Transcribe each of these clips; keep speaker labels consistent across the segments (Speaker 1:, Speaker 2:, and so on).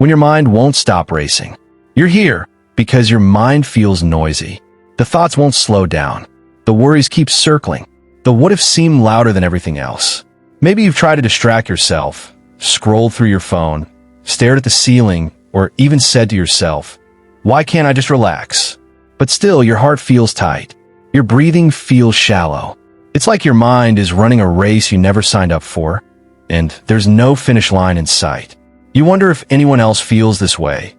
Speaker 1: when your mind won't stop racing. You're here because your mind feels noisy. The thoughts won't slow down. The worries keep circling. The what-ifs seem louder than everything else. Maybe you've tried to distract yourself, scrolled through your phone, stared at the ceiling, or even said to yourself, "Why can't I just relax?" But still, your heart feels tight. Your breathing feels shallow. It's like your mind is running a race you never signed up for, and there's no finish line in sight. You wonder if anyone else feels this way,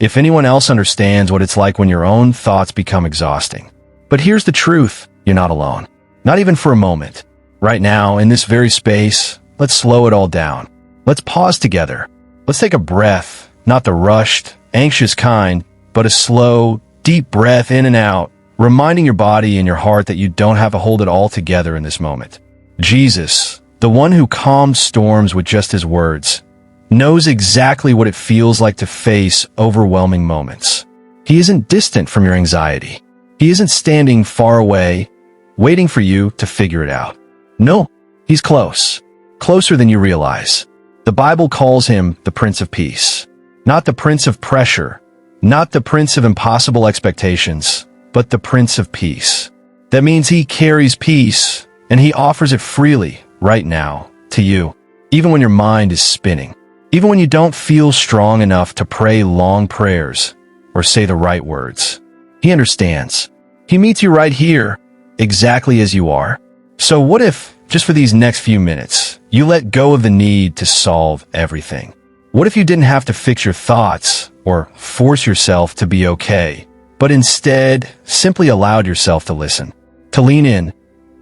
Speaker 1: if anyone else understands what it's like when your own thoughts become exhausting. But here's the truth, you're not alone. Not even for a moment. Right now, in this very space, let's slow it all down. Let's pause together. Let's take a breath, not the rushed, anxious kind, but a slow, deep breath in and out, reminding your body and your heart that you don't have to hold it all together in this moment. Jesus, the one who calms storms with just his words, knows exactly what it feels like to face overwhelming moments. He isn't distant from your anxiety. He isn't standing far away, waiting for you to figure it out. No, he's close, closer than you realize. The Bible calls him the Prince of Peace, not the Prince of Pressure, not the Prince of Impossible Expectations, but the Prince of Peace. That means he carries peace, and he offers it freely, right now, to you, even when your mind is spinning, even when you don't feel strong enough to pray long prayers or say the right words. He understands. He meets you right here, exactly as you are. So what if, just for these next few minutes, you let go of the need to solve everything? What if you didn't have to fix your thoughts or force yourself to be okay, but instead simply allowed yourself to listen, to lean in,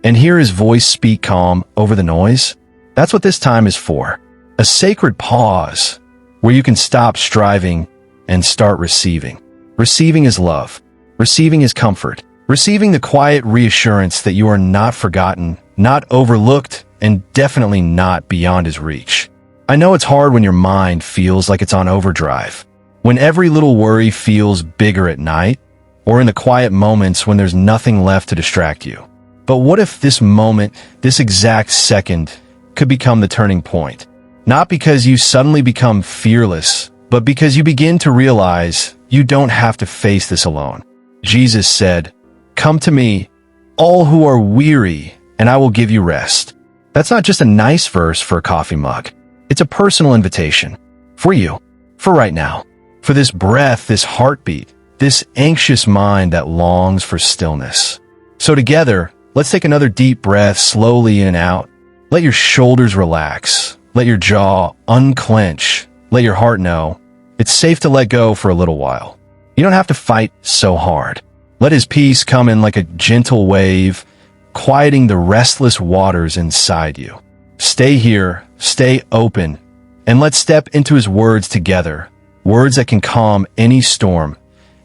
Speaker 1: and hear his voice speak calm over the noise? That's what this time is for. A sacred pause where you can stop striving and start receiving. Receiving his love. Receiving his comfort. Receiving the quiet reassurance that you are not forgotten, not overlooked, and definitely not beyond his reach. I know it's hard when your mind feels like it's on overdrive, when every little worry feels bigger at night, or in the quiet moments when there's nothing left to distract you. But what if this moment, this exact second, could become the turning point? Not because you suddenly become fearless, but because you begin to realize you don't have to face this alone. Jesus said, "Come to me, all who are weary, and I will give you rest." That's not just a nice verse for a coffee mug. It's a personal invitation. For you. For right now. For this breath, this heartbeat, this anxious mind that longs for stillness. So together, let's take another deep breath slowly in and out. Let your shoulders relax. Let your jaw unclench. Let your heart know it's safe to let go for a little while. You don't have to fight so hard. Let his peace come in like a gentle wave, quieting the restless waters inside you. Stay here, stay open, and let's step into his words together. Words that can calm any storm,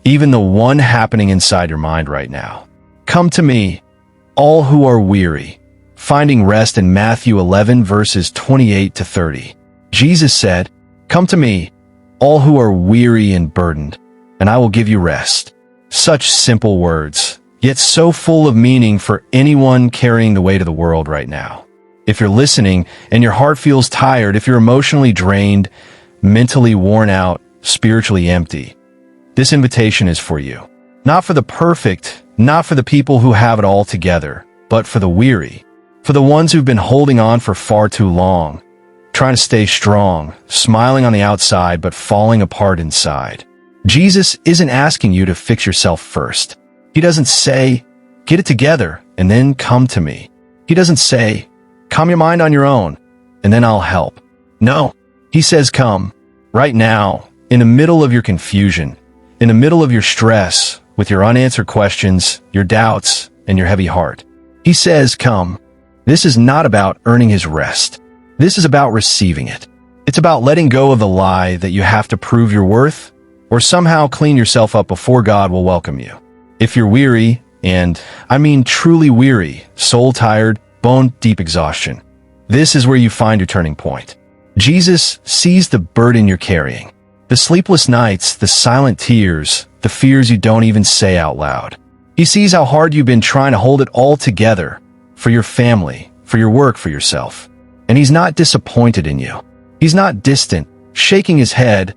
Speaker 1: even the one happening inside your mind right now. Come to me, all who are weary. Finding rest in Matthew 11 verses 28 to 30. Jesus said, "Come to me, all who are weary and burdened, and I will give you rest." Such simple words, yet so full of meaning for anyone carrying the weight of the world right now. If you're listening and your heart feels tired, if you're emotionally drained, mentally worn out, spiritually empty, this invitation is for you. Not for the perfect, not for the people who have it all together, but for the weary, for the ones who've been holding on for far too long, trying to stay strong, smiling on the outside but falling apart inside. Jesus isn't asking you to fix yourself first. He doesn't say, "Get it together and then come to me." He doesn't say, "Calm your mind on your own and then I'll help." No, he says, "Come right now, in the middle of your confusion, in the middle of your stress, with your unanswered questions, your doubts, and your heavy heart." He says, "Come." This is not about earning his rest. This is about receiving it. It's about letting go of the lie that you have to prove your worth or somehow clean yourself up before God will welcome you. If you're weary, and I mean truly weary, soul-tired, bone-deep exhaustion, this is where you find your turning point. Jesus sees the burden you're carrying, the sleepless nights, the silent tears, the fears you don't even say out loud. He sees how hard you've been trying to hold it all together for your family, for your work, for yourself. And he's not disappointed in you. He's not distant, shaking his head,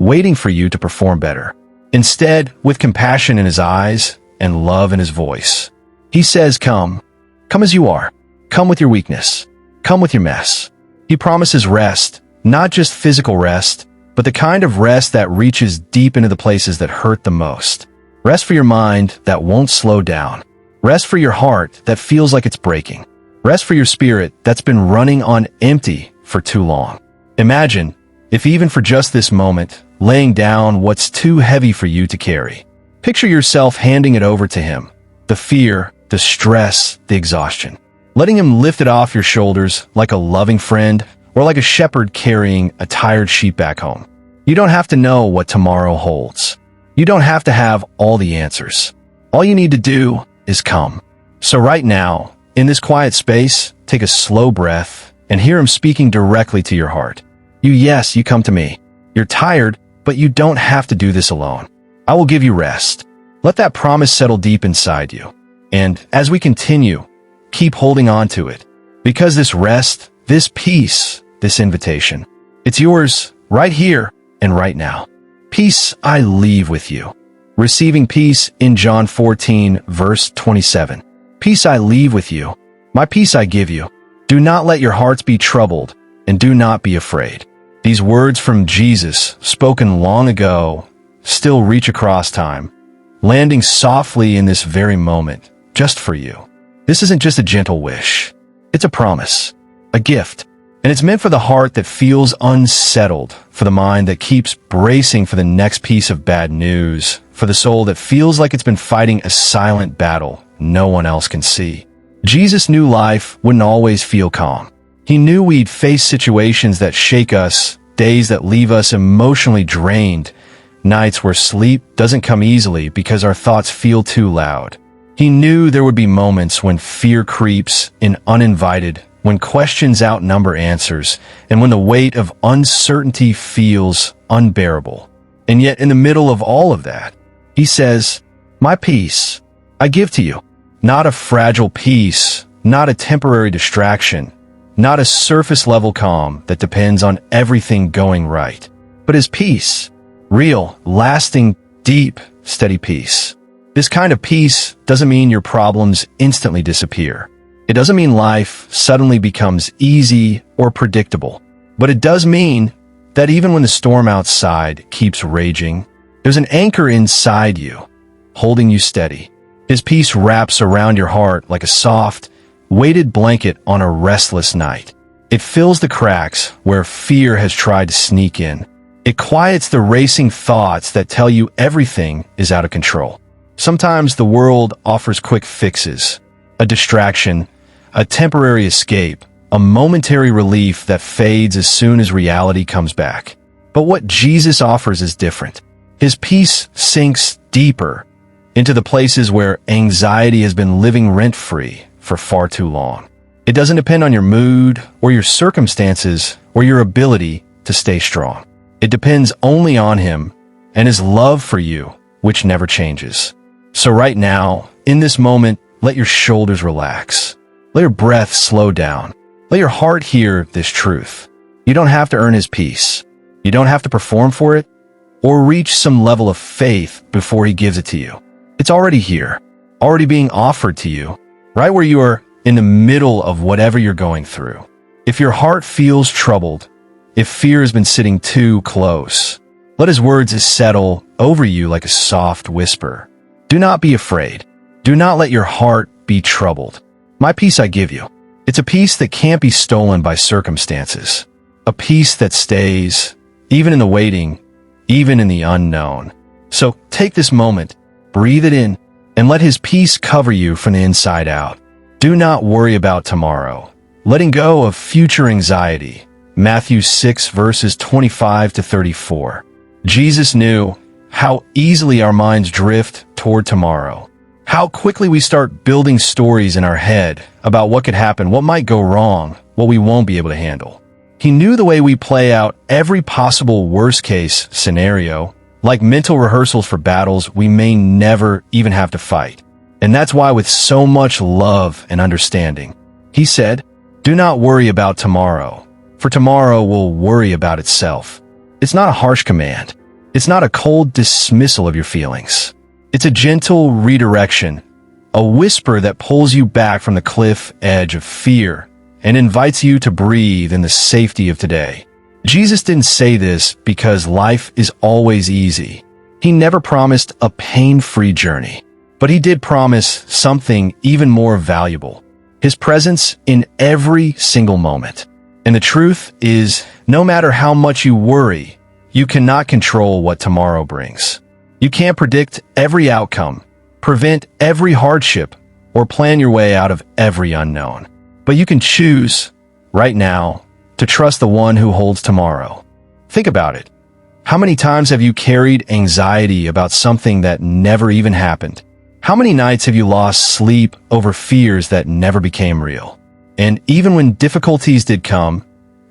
Speaker 1: waiting for you to perform better. Instead, with compassion in his eyes and love in his voice, he says, come. Come as you are. Come with your weakness. Come with your mess. He promises rest, not just physical rest, but the kind of rest that reaches deep into the places that hurt the most. Rest for your mind that won't slow down. Rest for your heart that feels like it's breaking. Rest for your spirit that's been running on empty for too long. Imagine, if even for just this moment, laying down what's too heavy for you to carry. Picture yourself handing it over to him. The fear, the stress, the exhaustion. Letting him lift it off your shoulders like a loving friend or like a shepherd carrying a tired sheep back home. You don't have to know what tomorrow holds. You don't have to have all the answers. All you need to do is come. So right now, in this quiet space, take a slow breath and hear him speaking directly to your heart. You come to me. You're tired, but you don't have to do this alone. I will give you rest. Let that promise settle deep inside you. And as we continue, keep holding on to it. Because this rest, this peace, this invitation, it's yours right here and right now. Peace I leave with you. Receiving peace in John 14, verse 27. Peace I leave with you. My peace I give you. Do not let your hearts be troubled, and do not be afraid. These words from Jesus, spoken long ago, still reach across time, landing softly in this very moment, just for you. This isn't just a gentle wish. It's a promise, a gift, and it's meant for the heart that feels unsettled, for the mind that keeps bracing for the next piece of bad news, for the soul that feels like it's been fighting a silent battle no one else can see. Jesus knew life wouldn't always feel calm. He knew we'd face situations that shake us, days that leave us emotionally drained, nights where sleep doesn't come easily because our thoughts feel too loud. He knew there would be moments when fear creeps in uninvited, when questions outnumber answers, and when the weight of uncertainty feels unbearable. And yet, in the middle of all of that, he says, my peace, I give to you. Not a fragile peace, not a temporary distraction, not a surface-level calm that depends on everything going right, but his peace, real, lasting, deep, steady peace. This kind of peace doesn't mean your problems instantly disappear. It doesn't mean life suddenly becomes easy or predictable, but it does mean that even when the storm outside keeps raging, there's an anchor inside you, holding you steady. His peace wraps around your heart like a soft, weighted blanket on a restless night. It fills the cracks where fear has tried to sneak in. It quiets the racing thoughts that tell you everything is out of control. Sometimes the world offers quick fixes, a distraction, a temporary escape, a momentary relief that fades as soon as reality comes back. But what Jesus offers is different. His peace sinks deeper into the places where anxiety has been living rent-free for far too long. It doesn't depend on your mood or your circumstances or your ability to stay strong. It depends only on him and his love for you, which never changes. So right now, in this moment, let your shoulders relax. Let your breath slow down. Let your heart hear this truth. You don't have to earn his peace. You don't have to perform for it or reach some level of faith before he gives it to you. It's already here, already being offered to you, right where you are in the middle of whatever you're going through. If your heart feels troubled, if fear has been sitting too close, let his words settle over you like a soft whisper. Do not be afraid. Do not let your heart be troubled. My peace I give you. It's a peace that can't be stolen by circumstances. A peace that stays, even in the waiting, even in the unknown. So take this moment, breathe it in, and let his peace cover you from the inside out. Do not worry about tomorrow. Letting go of future anxiety. Matthew 6, verses 25 to 34. Jesus knew how easily our minds drift toward tomorrow. How quickly we start building stories in our head about what could happen, what might go wrong, what we won't be able to handle. He knew the way we play out every possible worst-case scenario, like mental rehearsals for battles we may never even have to fight. And that's why with so much love and understanding, he said, do not worry about tomorrow, for tomorrow will worry about itself. It's not a harsh command. It's not a cold dismissal of your feelings. It's a gentle redirection, a whisper that pulls you back from the cliff edge of fear and invites you to breathe in the safety of today. Jesus didn't say this because life is always easy. He never promised a pain-free journey, but he did promise something even more valuable: his presence in every single moment. And the truth is, no matter how much you worry, you cannot control what tomorrow brings. You can't predict every outcome, prevent every hardship, or plan your way out of every unknown. But you can choose, right now, to trust the one who holds tomorrow. Think about it. How many times have you carried anxiety about something that never even happened? How many nights have you lost sleep over fears that never became real? And even when difficulties did come,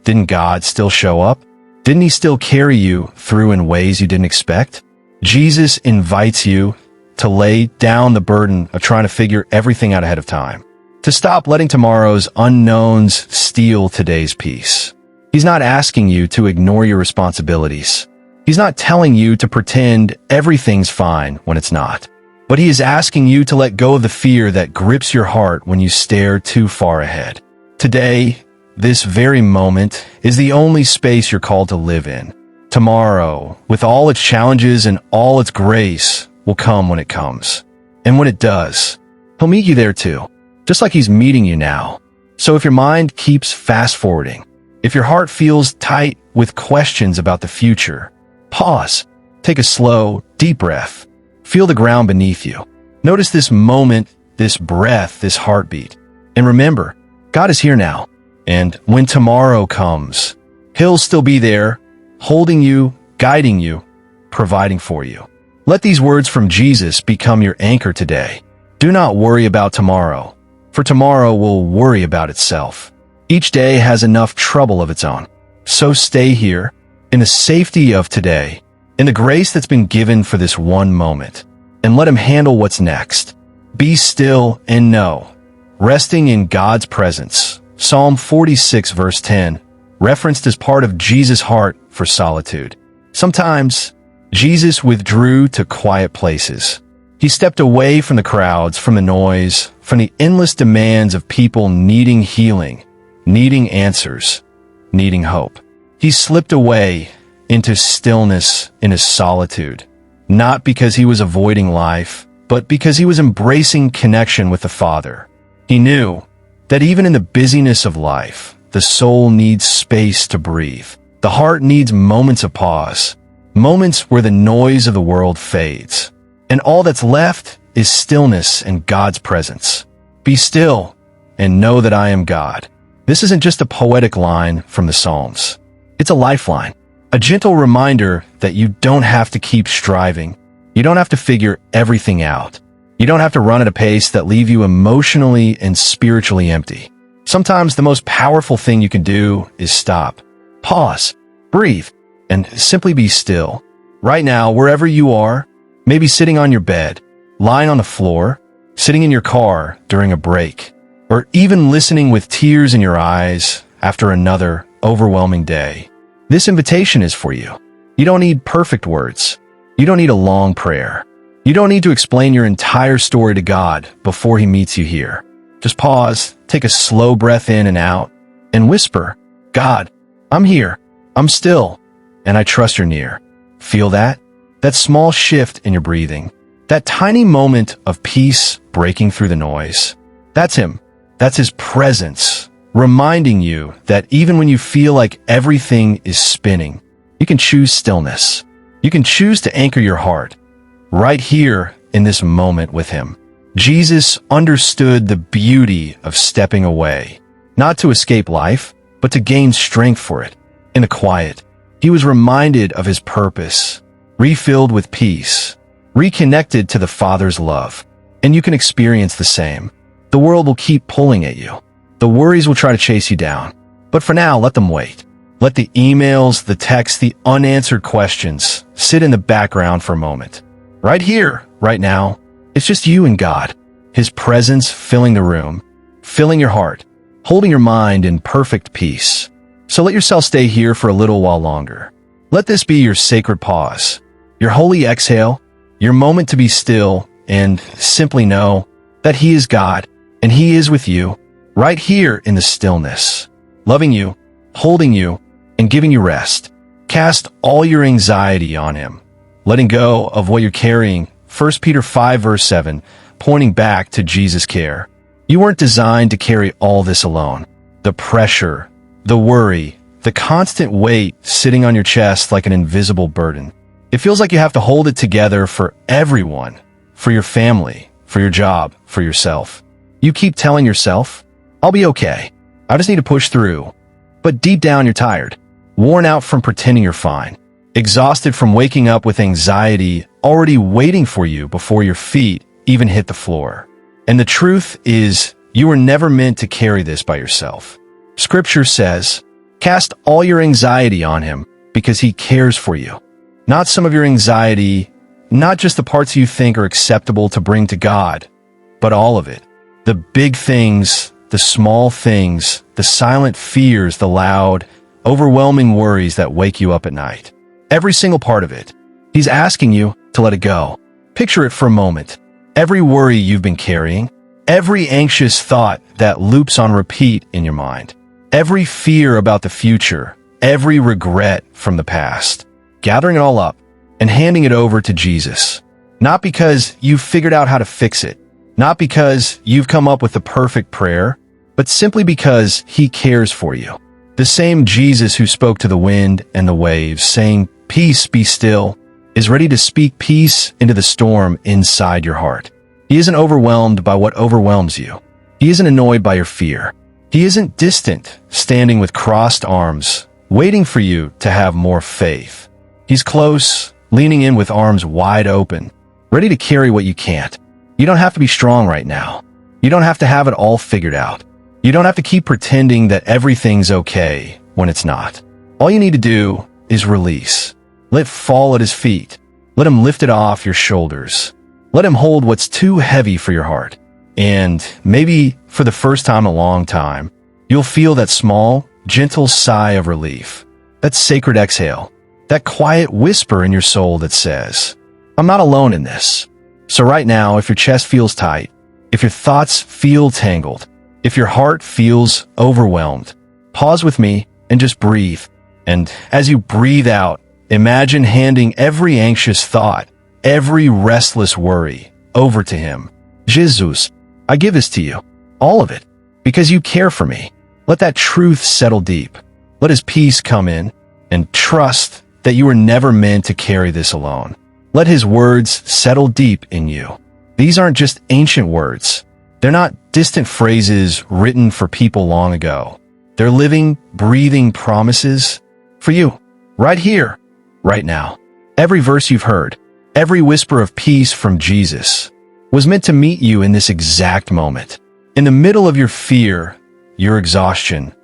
Speaker 1: didn't God still show up? Didn't he still carry you through in ways you didn't expect? Jesus invites you to lay down the burden of trying to figure everything out ahead of time, to stop letting tomorrow's unknowns steal today's peace. He's not asking you to ignore your responsibilities. He's not telling you to pretend everything's fine when it's not. But he is asking you to let go of the fear that grips your heart when you stare too far ahead. Today, this very moment, is the only space you're called to live in. Tomorrow, with all its challenges and all its grace, will come when it comes. And when it does, he'll meet you there too, just like he's meeting you now. So if your mind keeps fast-forwarding, if your heart feels tight with questions about the future, pause, take a slow, deep breath. Feel the ground beneath you. Notice this moment, this breath, this heartbeat. And remember, God is here now. And when tomorrow comes, he'll still be there, holding you, guiding you, providing for you. Let these words from Jesus become your anchor today. Do not worry about tomorrow, for tomorrow will worry about itself. Each day has enough trouble of its own. So stay here, in the safety of today, in the grace that's been given for this one moment, and let him handle what's next. Be still and know, resting in God's presence. Psalm 46 verse 10, referenced as part of Jesus' heart for solitude. Sometimes, Jesus withdrew to quiet places. He stepped away from the crowds, from the noise, from the endless demands of people needing healing, needing answers, needing hope. He slipped away into stillness in his solitude, not because he was avoiding life, but because he was embracing connection with the Father. He knew that even in the busyness of life, the soul needs space to breathe. The heart needs moments of pause, moments where the noise of the world fades, and all that's left is stillness and God's presence. Be still and know that I am God. This isn't just a poetic line from the Psalms. It's a lifeline. A gentle reminder that you don't have to keep striving. You don't have to figure everything out. You don't have to run at a pace that leave you emotionally and spiritually empty. Sometimes the most powerful thing you can do is stop, pause, breathe, and simply be still. Right now, wherever you are, maybe sitting on your bed, lying on the floor, sitting in your car during a break, or even listening with tears in your eyes after another overwhelming day. This invitation is for you. You don't need perfect words. You don't need a long prayer. You don't need to explain your entire story to God before he meets you here. Just pause, take a slow breath in and out, and whisper, God, I'm here, I'm still, and I trust you're near. Feel that? That small shift in your breathing. That tiny moment of peace breaking through the noise. That's him. That's his presence, reminding you that even when you feel like everything is spinning, you can choose stillness. You can choose to anchor your heart right here in this moment with him. Jesus understood the beauty of stepping away, not to escape life, but to gain strength for it. In the quiet, he was reminded of his purpose, refilled with peace, reconnected to the Father's love. And you can experience the same. The world will keep pulling at you. The worries will try to chase you down. But for now, let them wait. Let the emails, the texts, the unanswered questions sit in the background for a moment. Right here, right now, it's just you and God. His presence filling the room, filling your heart, holding your mind in perfect peace. So let yourself stay here for a little while longer. Let this be your sacred pause, your holy exhale, your moment to be still and simply know that He is God and He is with you right here in the stillness, loving you, holding you, and giving you rest. Cast all your anxiety on Him, letting go of what you're carrying. 1 Peter 5 verse 7, pointing back to Jesus' care. You weren't designed to carry all this alone. The pressure, the worry, the constant weight sitting on your chest like an invisible burden. It feels like you have to hold it together for everyone, for your family, for your job, for yourself. You keep telling yourself, I'll be okay. I just need to push through. But deep down you're tired, worn out from pretending you're fine, exhausted from waking up with anxiety already waiting for you before your feet even hit the floor. And the truth is, you were never meant to carry this by yourself. Scripture says, cast all your anxiety on Him because He cares for you. Not some of your anxiety, not just the parts you think are acceptable to bring to God, but all of it. The big things, the small things, the silent fears, the loud, overwhelming worries that wake you up at night. Every single part of it. He's asking you to let it go. Picture it for a moment. Every worry you've been carrying, every anxious thought that loops on repeat in your mind, every fear about the future, every regret from the past, gathering it all up and handing it over to Jesus. Not because you've figured out how to fix it, not because you've come up with the perfect prayer, but simply because He cares for you. The same Jesus who spoke to the wind and the waves, saying, "Peace, be still," is ready to speak peace into the storm inside your heart. He isn't overwhelmed by what overwhelms you. He isn't annoyed by your fear. He isn't distant, standing with crossed arms, waiting for you to have more faith. He's close, leaning in with arms wide open, ready to carry what you can't. You don't have to be strong right now. You don't have to have it all figured out. You don't have to keep pretending that everything's okay when it's not. All you need to do is release. Let it fall at His feet. Let Him lift it off your shoulders. Let Him hold what's too heavy for your heart. And maybe for the first time in a long time, you'll feel that small, gentle sigh of relief. That sacred exhale. That quiet whisper in your soul that says, I'm not alone in this. So right now, if your chest feels tight, if your thoughts feel tangled, if your heart feels overwhelmed, pause with me and just breathe. And as you breathe out, imagine handing every anxious thought, every restless worry over to Him. Jesus, I give this to you, all of it, because you care for me. Let that truth settle deep. Let His peace come in, and trust that you were never meant to carry this alone. Let His words settle deep in you. These aren't just ancient words. They're not distant phrases written for people long ago. They're living, breathing promises for you, right here, right now. Every verse you've heard, every whisper of peace from Jesus was meant to meet you in this exact moment. In the middle of your fear, your exhaustion,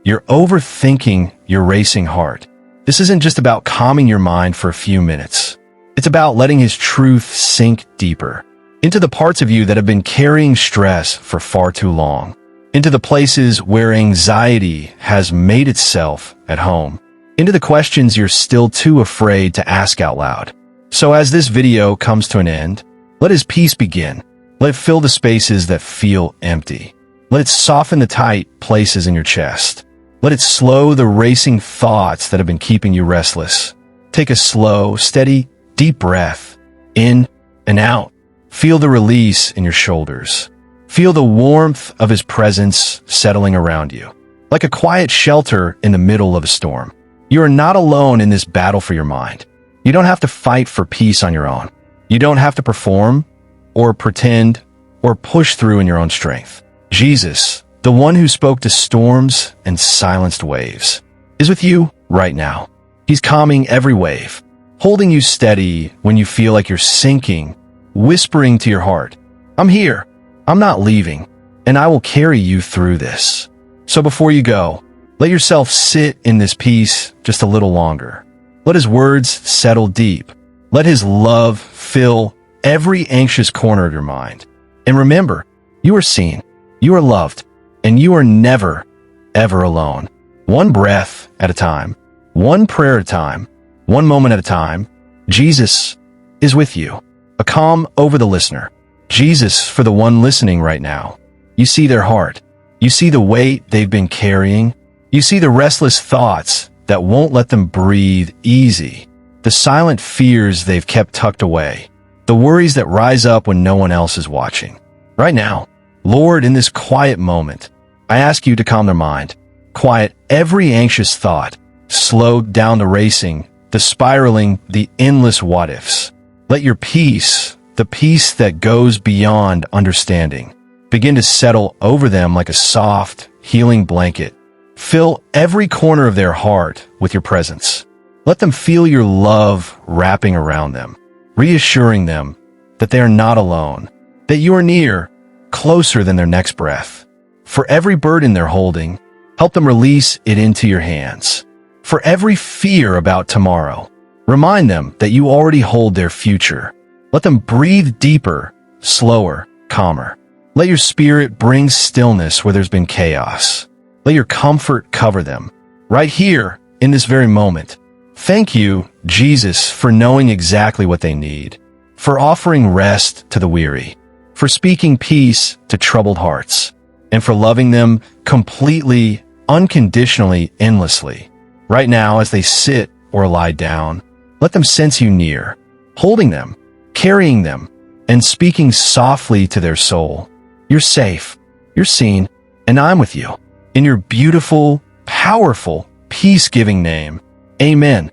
Speaker 1: your overthinking, your racing heart. This isn't just about calming your mind for a few minutes. It's about letting His truth sink deeper into the parts of you that have been carrying stress for far too long, into the places where anxiety has made itself at home, into the questions you're still too afraid to ask out loud. So as this video comes to an end, let His peace begin. Let it fill the spaces that feel empty. Let it soften the tight places in your chest. Let it slow the racing thoughts that have been keeping you restless. Take a slow, steady, deep breath, in and out. Feel the release in your shoulders. Feel the warmth of His presence settling around you, like a quiet shelter in the middle of a storm. You are not alone in this battle for your mind. You don't have to fight for peace on your own. You don't have to perform or pretend or push through in your own strength. Jesus, the one who spoke to storms and silenced waves, is with you right now. He's calming every wave, holding you steady when you feel like you're sinking, whispering to your heart, I'm here, I'm not leaving, and I will carry you through this. So before you go, let yourself sit in this peace just a little longer. Let His words settle deep. Let His love fill every anxious corner of your mind. And remember, you are seen, you are loved, and you are never, ever alone. One breath at a time, one prayer at a time, one moment at a time, Jesus is with you, a calm over the listener. Jesus for the one listening right now. You see their heart. You see the weight they've been carrying. You see the restless thoughts that won't let them breathe easy. The silent fears they've kept tucked away. The worries that rise up when no one else is watching. Right now, Lord, in this quiet moment, I ask you to calm their mind. Quiet every anxious thought. Slow down the racing, the spiraling, the endless what-ifs. Let your peace, the peace that goes beyond understanding, begin to settle over them like a soft, healing blanket. Fill every corner of their heart with your presence. Let them feel your love wrapping around them, reassuring them that they are not alone, that you are near, closer than their next breath. For every burden they're holding, help them release it into your hands. For every fear about tomorrow, remind them that you already hold their future. Let them breathe deeper, slower, calmer. Let your spirit bring stillness where there's been chaos. Let your comfort cover them, right here, in this very moment. Thank you, Jesus, for knowing exactly what they need, for offering rest to the weary, for speaking peace to troubled hearts, and for loving them completely, unconditionally, endlessly. Right now, as they sit or lie down, let them sense you near, holding them, carrying them, and speaking softly to their soul. You're safe, you're seen, and I'm with you. In your beautiful, powerful, peace-giving name, amen.